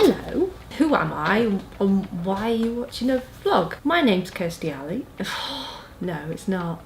Hello, who am I and why are you watching a vlog? My name's Kirsty Alley. No, it's not.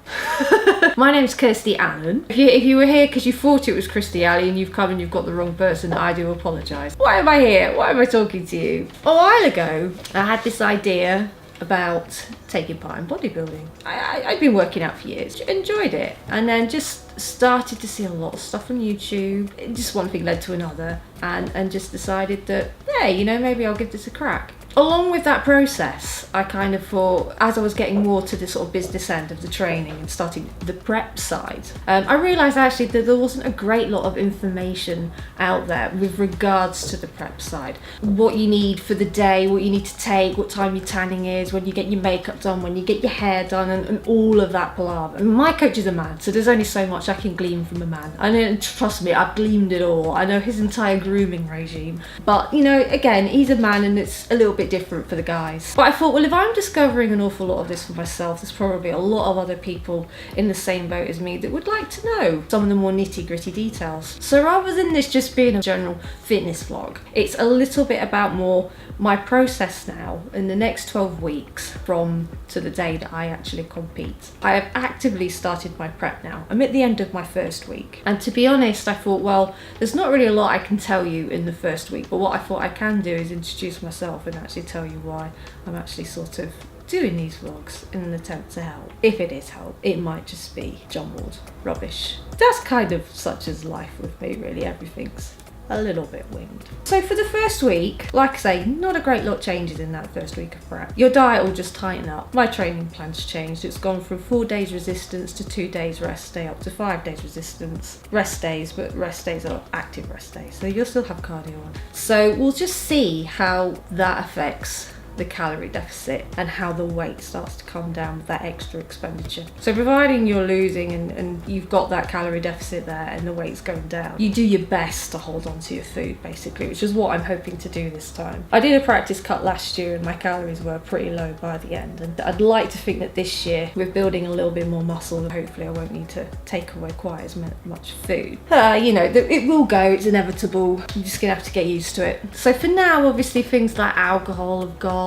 My name's Kirsty Allen. If you were here because you thought it was Kirsty Alley and you've come and you've got the wrong person, I do apologise. Why am I here? Why am I talking to you? A while ago, I had this idea about taking part in bodybuilding. I'd been working out for years, enjoyed it, and then just started to see a lot of stuff on YouTube. Just one thing led to another, and just decided that, hey, you know, maybe I'll give this a crack. Along with that process, I kind of thought, as I was getting more to the sort of business end of the training and starting the prep side, I realised actually that there wasn't a great lot of information out there with regards to the prep side. What you need for the day, what you need to take, what time your tanning is, when you get your makeup done, when you get your hair done, and all of that palaver. And my coach is a man, so there's only so much I can glean from a man. And trust me, I've gleaned it all. I know his entire grooming regime. But, you know, again, he's a man and it's a little bit different for the guys. But I thought, well, if I'm discovering an awful lot of this for myself, there's probably a lot of other people in the same boat as me that would like to know some of the more nitty-gritty details. So rather than this just being a general fitness vlog, it's a little bit about more my process now in the next 12 weeks from to the day that I actually compete. I have actively started my prep now. I'm at the end of my first week, and to be honest, I thought, well, there's not really a lot I can tell you in the first week, but what I thought I can do is introduce myself and actually tell you why I'm actually sort of doing these vlogs in an attempt to help. If it is help, it might just be jumbled rubbish. That's kind of such as life with me, really. Everything's a little bit winged. So for the first week, like I say, not a great lot changes in that first week of prep. Your diet will just tighten up. My training plan's changed. It's gone from 4 days resistance to 2 days rest day up to 5 days resistance. Rest days, but rest days are active rest days, so you'll still have cardio on. So we'll just see how that affects the calorie deficit and how the weight starts to come down with that extra expenditure. So providing you're losing and you've got that calorie deficit there and the weight's going down, you do your best to hold on to your food basically, which is what I'm hoping to do this time. I did a practice cut last year and my calories were pretty low by the end, and I'd like to think that this year, with building a little bit more muscle, hopefully I won't need to take away quite as much food. You know, it will go, it's inevitable. You're just gonna have to get used to it. So for now, obviously things like alcohol have gone,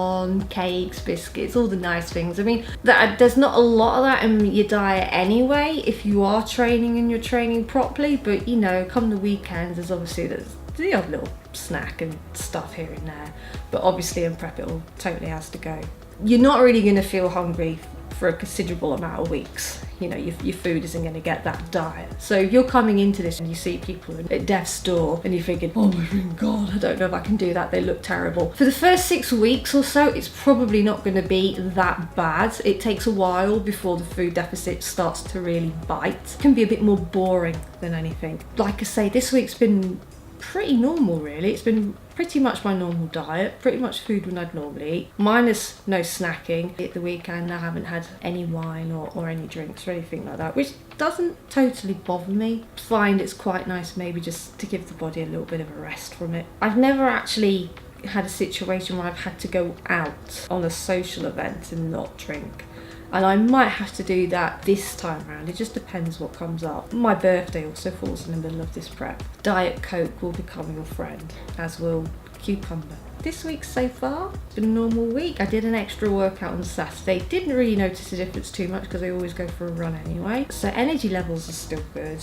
cakes, biscuits, all the nice things. I mean, there's not a lot of that in your diet anyway if you are training and you're training properly, but you know, come the weekends, there's the odd little snack and stuff here and there, but obviously in prep it all totally has to go. You're not really going to feel hungry for a considerable amount of weeks. You know, your food isn't going to get that diet. So if you're coming into this and you see people at death's door and you're thinking, oh my God, I don't know if I can do that, they look terrible. For the first 6 weeks or so, it's probably not going to be that bad. It takes a while before the food deficit starts to really bite. It can be a bit more boring than anything. Like I say, this week's been pretty normal really. It's been pretty much my normal diet, pretty much food when I'd normally eat, minus no snacking. At the weekend I haven't had any wine or any drinks or anything like that, which doesn't totally bother me. I find it's quite nice maybe just to give the body a little bit of a rest from it. I've never actually had a situation where I've had to go out on a social event and not drink. And I might have to do that this time around. It just depends what comes up. My birthday also falls in the middle of this prep. Diet Coke will become your friend, as will cucumber. This week so far, it's been a normal week. I did an extra workout on Saturday. Didn't really notice the difference too much because I always go for a run anyway. So energy levels are still good.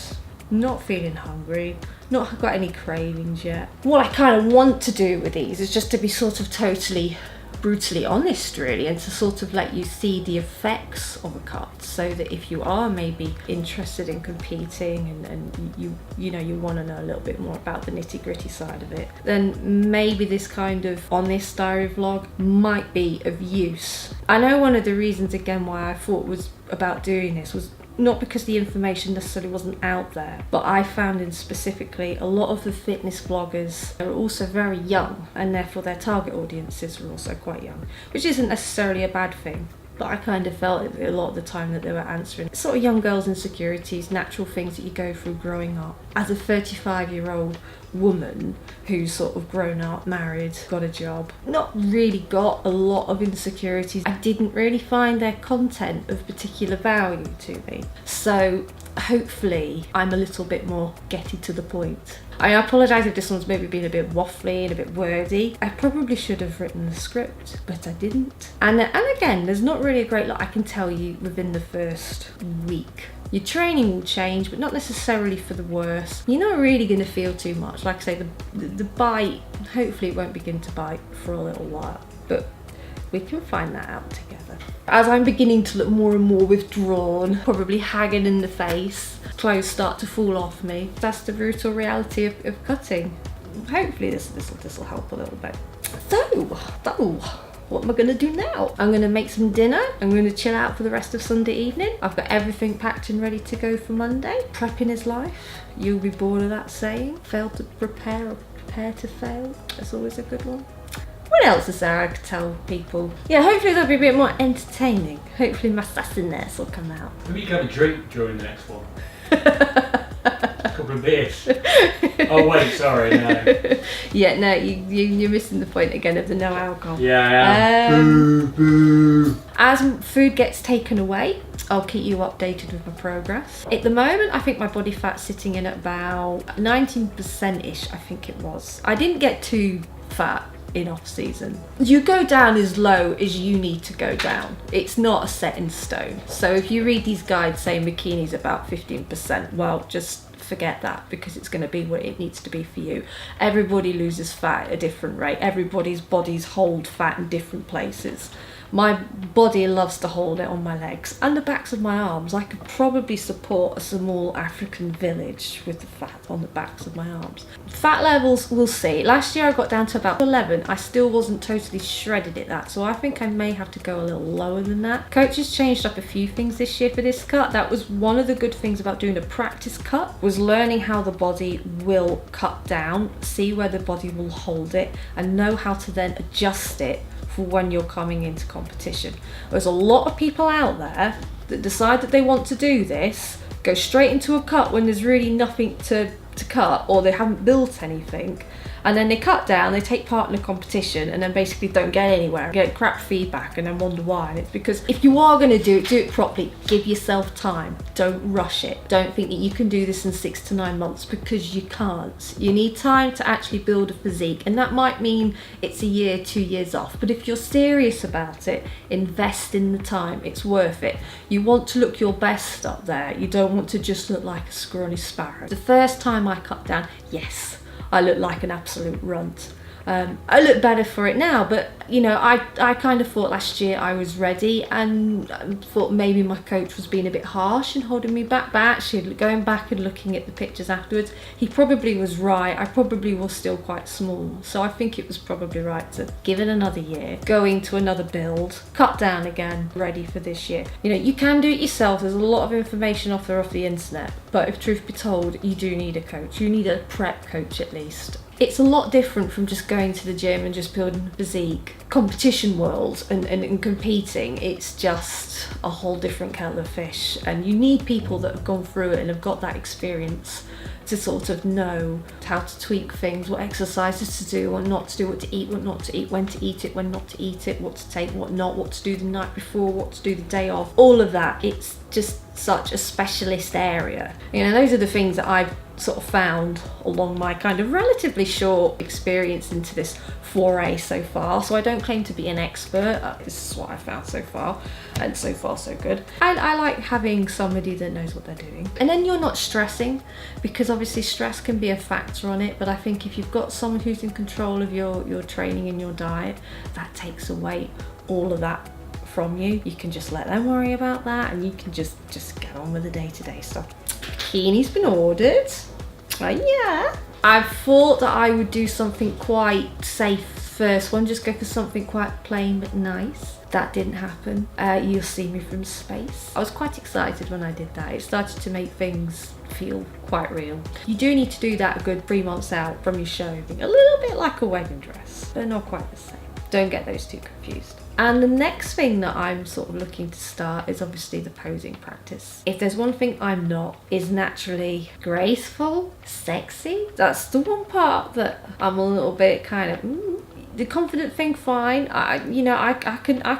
Not feeling hungry, not got any cravings yet. What I kind of want to do with these is just to be sort of totally brutally honest really, and to sort of let you see the effects of a cut, so that if you are maybe interested in competing and you want to know a little bit more about the nitty-gritty side of it, then maybe this kind of honest diary vlog might be of use. I know one of the reasons again why I thought was about doing this was not because the information necessarily wasn't out there, but I found in specifically a lot of the fitness bloggers are also very young, and therefore their target audiences are also quite young, which isn't necessarily a bad thing. But I kind of felt a lot of the time that they were answering sort of young girls' insecurities, natural things that you go through growing up. As a 35-year-old woman who's sort of grown up, married, got a job, not really got a lot of insecurities. I didn't really find their content of particular value to me. So hopefully I'm a little bit more getting to the point. I apologise if this one's maybe been a bit waffly and a bit wordy. I probably should have written the script, but I didn't. And again, there's not really a great lot I can tell you within the first week. Your training will change, but not necessarily for the worse. You're not really going to feel too much. Like I say, the bite, hopefully it wont begin to bite for a little while, but we can find that out together. As I'm beginning to look more and more withdrawn, probably haggard in the face, clothes start to fall off me. That's the brutal reality of cutting. Hopefully this will help a little bit. So, what am I going to do now? I'm going to make some dinner. I'm going to chill out for the rest of Sunday evening. I've got everything packed and ready to go for Monday. Prepping is life. You'll be bored of that saying. Fail to prepare or prepare to fail. That's always a good one. What else is there I could tell people? Yeah, hopefully they'll be a bit more entertaining. Hopefully my sassiness will come out. Maybe you can have a drink during the next one. A couple of beers. Oh wait, sorry, no. Yeah, no, you're missing the point again of the no alcohol. Yeah, I am. Boo, boo. As food gets taken away, I'll keep you updated with my progress. At the moment, I think my body fat's sitting in at about 19%-ish, I think it was. I didn't get too fat in off season. You go down as low as you need to go down. It's not a set in stone. So if you read these guides saying bikini's about 15%, well, just forget that, because it's going to be what it needs to be for you. Everybody loses fat at a different rate. Everybody's bodies hold fat in different places. My body loves to hold it on my legs and the backs of my arms. I could probably support a small African village with the fat on the backs of my arms. Fat levels, we'll see. Last year I got down to about 11. I still wasn't totally shredded at that, so I think I may have to go a little lower than that. Coach has changed up a few things this year for this cut. That was one of the good things about doing a practice cut, was learning how the body will cut down, see where the body will hold it, and know how to then adjust it for when you're coming into competition. There's a lot of people out there that decide that they want to do this, go straight into a cut when there's really nothing to cut, or they haven't built anything, and then they cut down, they take part in a competition, and then basically don't get anywhere, get crap feedback, and then wonder why. And it's because if you are going to do it properly. Give yourself time. Don't rush it. Don't think that you can do this in 6 to 9 months, because you can't. You need time to actually build a physique, and that might mean it's a year, 2 years off. But if you're serious about it, invest in the time. It's worth it. You want to look your best up there. You don't want to just look like a scrawny sparrow. The first time I cut down, yes, I look like an absolute runt. I look better for it now, but you know, I kind of thought last year I was ready, and thought maybe my coach was being a bit harsh and holding me back. But actually, going back and looking at the pictures afterwards, he probably was right. I probably was still quite small, so I think it was probably right to give it another year, go into another build, cut down again, ready for this year. You know, you can do it yourself. There's a lot of information off the internet, but if truth be told, you do need a coach. You need a prep coach at least. It's a lot different from just going to the gym and just building a physique. Competition world and competing, it's just a whole different kettle of fish, and you need people that have gone through it and have got that experience to sort of know how to tweak things, what exercises to do, what not to do, what to eat, what not to eat, when to eat it, when not to eat it, what to take, what not, what to do the night before, what to do the day of, all of that. It's just such a specialist area. You know, those are the things that I've sort of found along my kind of relatively short experience into this foray so far. So I don't claim to be an expert. This is what I found so far, and so far so good. I like having somebody that knows what they're doing, and then you're not stressing, because obviously stress can be a factor on it. But I think if you've got someone who's in control of your training and your diet, that takes away all of that from you. You can just let them worry about that, and you can just get on with the day-to-day stuff. Bikini's been ordered. Yeah. I thought that I would do something quite safe first one, just go for something quite plain but nice. That didn't happen. You'll see me from space. I was quite excited when I did that. It started to make things feel quite real. You do need to do that a good 3 months out from your show. A little bit like a wedding dress, but not quite the same. Don't get those two confused. And the next thing that I'm sort of looking to start is obviously the posing practice. If there's one thing I'm not, is naturally graceful, sexy. That's the one part that I'm a little bit kind of, The confident thing, fine. I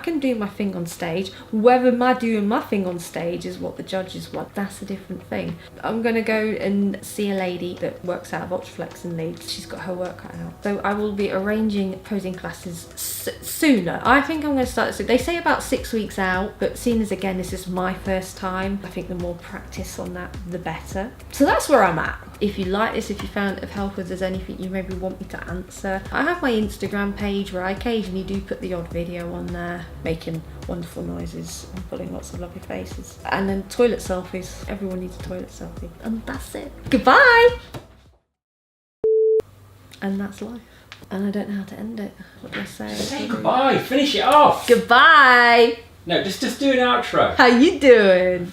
can do my thing on stage. Whether my doing my thing on stage is what the judges want, that's a different thing. I'm gonna go and see a lady that works out of Ultraflex in Leeds. She's got her workout out, so I will be arranging posing classes sooner. I think I'm going to start soon. They say about 6 weeks out, but seeing as again this is my first time, I think the more practice on that, the better. So that's where I'm at. If you like this, if you found it of help, if there's anything you maybe want me to answer, I have my Instagram page where I occasionally do put the odd video on there, making wonderful noises and pulling lots of lovely faces. And then toilet selfies. Everyone needs a toilet selfie. And that's it. Goodbye! And that's life. And I don't know how to end it. What do I say? Say goodbye. Finish it off. Goodbye! No, just do an outro. How you doing?